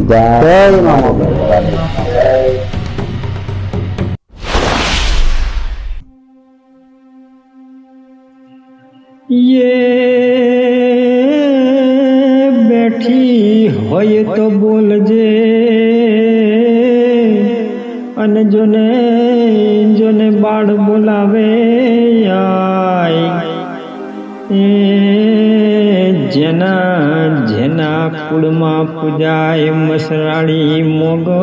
જય માં મોગલ। બેઠી હોય તો બોલજે, અને જોને જોને બાળ બોલાવે આય, જેના જેના કુળમાં પૂજાય મસરાળી મોગલ,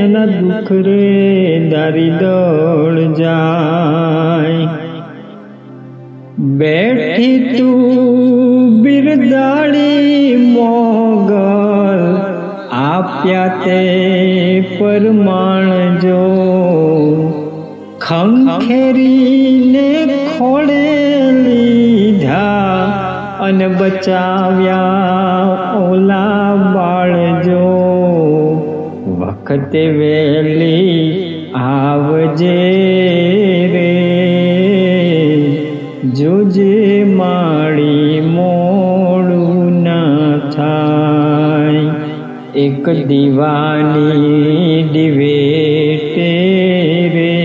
એના દુઃખ રે દારી દળ જાય। બેઠી તું બિરદાળી મોગલ, આપ્યા તે પરમાણ જો, ખંખેરીને ખોળે લીધા અને બચાવ્યા ઓલા બાળજો। વખતે વેલી આવજે રે, જોજે માળી મોડું ના થાય। એક દીવાની દિવેટે રે,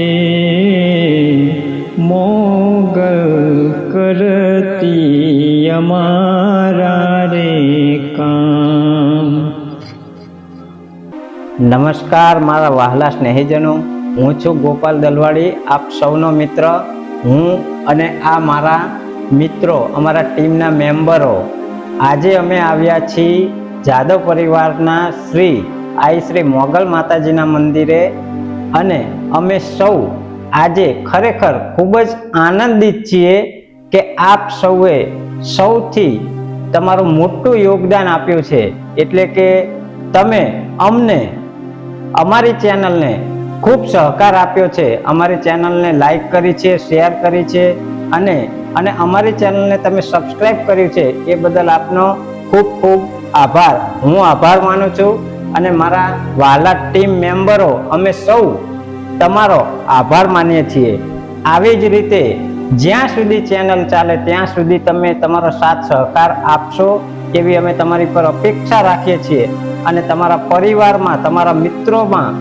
મોગલ કરતી અમારા રે કામ। નમસ્કાર મારા વહાલા સ્નેહીજનો, હું છું ગોપાલ દલવાડી, આપ સૌનો મિત્ર। હું અને આ મારા મિત્રો, અમારા ટીમના મેમ્બરો આજે અમે આવ્યા છીએ જાદવ પરિવારના શ્રી મોગલ માતાજીના મંદિરે, અને અમે સૌ આજે ખરેખર ખૂબ જ આનંદિત છીએ કે આપ સૌએ સૌથી તમારું મોટું યોગદાન આપ્યું છે। એટલે કે તમે અમને અમારી ચેનલને ખૂબ સહકાર આપ્યો છે, અમારી ચેનલને લાઈક કરી છે, શેર કરી છે, અને અમારી ચેનલને તમે સબસ્ક્રાઈબ કર્યું છે, એ બદલ આપનો ખૂબ ખૂબ આભાર। હું આભાર માનું છું, અને મારા વહાલા ટીમ મેમ્બરો અમે સૌ તમારો આભાર માનીએ છીએ। આવી જ રીતે જ્યાં સુધી ચેનલ ચાલે ત્યાં સુધી તમે તમારો સાથ સહકાર આપશો એવી અમે તમારી પર અપેક્ષા રાખીએ છીએ। અને તમારા પરિવારમાં, તમારા મિત્રોમાં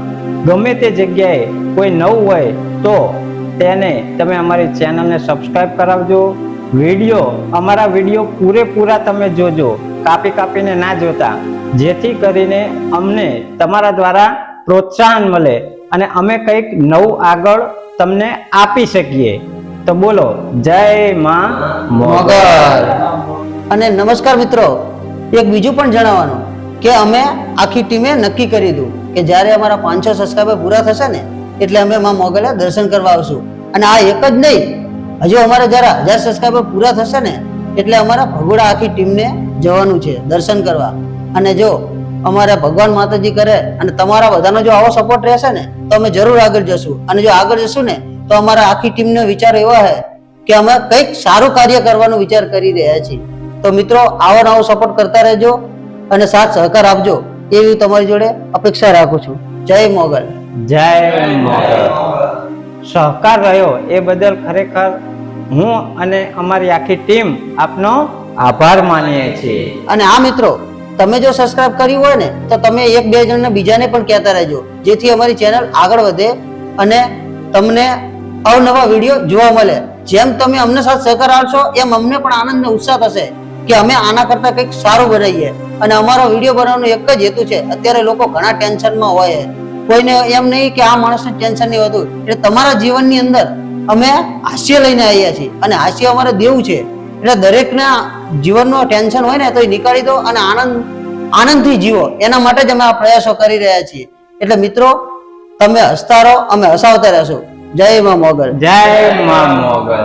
ગમે તે જગ્યાએ કોઈ નવું હોય તો તેને તમે અમારી ચેનલને સબસ્ક્રાઈબ કરાવજો। અમારા વિડીયો પૂરેપૂરા તમે જોજો, કાપીને ના જોતા, જેથી કરીને અમને તમારા દ્વારા પ્રોત્સાહન મળે અને અમે કંઈક નવું આગળ તમને આપી શકીએ। તો બોલો જય માં મોગલ। અને નમસ્કાર મિત્રો, એક બીજું પણ જણાવવાનું કે અમે આખી ટીમે નક્કી કરી દીધું કે જ્યારે અમારા 500 સબસ્ક્રાઈબર પૂરા થશે ને એટલે અમે માં મોગલે દર્શન કરવા આવશું। અને આ એક જ નહીં, હજુ અમારે જરા 1000 સબસ્ક્રાઈબર પૂરા થશે ને એટલે અમારા ભગોડા આખી ટીમને જવાનું છે દર્શન કરવા। અને જો અમારે ભગવાન માતાજી કરે અને તમારા બધાનો જો આવો સપોર્ટ રહેશે ને તો અમે જરૂર આગળ જશું। અને જો આગળ જશું ને તો અમારા આખી ટીમનો વિચાર એવો છે કે અમે કંઈક સારું કાર્ય કરવાનો વિચાર કરી રહ્યા છીએ। તો મિત્રો આવો નવો સપોર્ટ કરતા રહેજો અને સાથ સહકાર આપજો એવી તમારી જોડે અપેક્ષા રાખું છું। જય મોગલ। જય મોગલ। સહકાર રહ્યો એ બદલ ખરેખર હું અને અમારી આખી ટીમ આપનો આભાર માનીએ છીએ। અને આ મિત્રો, તમે જો સબસ્ક્રાઇબ કર્યું હોય ને તો તમે એક બે જણને બીજાને પણ કહેતા રહેજો, જેથી અમારી ચેનલ આગળ વધે અને તમને અવનવા વિડીયો જોવા મળે। જેમ તમે અમને સાથ સહકાર આપશો એમ અમને પણ આનંદ અને ઉત્સાહ થશે કે અમે આના કરતા કંઈક સારું બનાવીએ। અને અમારો વિડીયો બનાવવાનો એક જ હેતુ છે, અત્યારે લોકો ઘણા ટેન્શનમાં હોય, કોઈને એમ નહીં કે આ માણસને ટેન્શન નહીં હોતું, એટલે તમારા જીવનની અંદર અમે હાસ્ય લઈને આવ્યા છીએ અને હાસ્ય અમારે દેવું છે। એટલે દરેકના જીવનનો ટેન્શન હોય ને તો એ નીકાળી દો અને આનંદથી જીવો, એના માટે જ અમે આ પ્રયાસો કરી રહ્યા છીએ। એટલે મિત્રો તમે હસતા રહો, અમે હસાવતા રહેશું। જય માં મોગલ। જય માં મોગલ।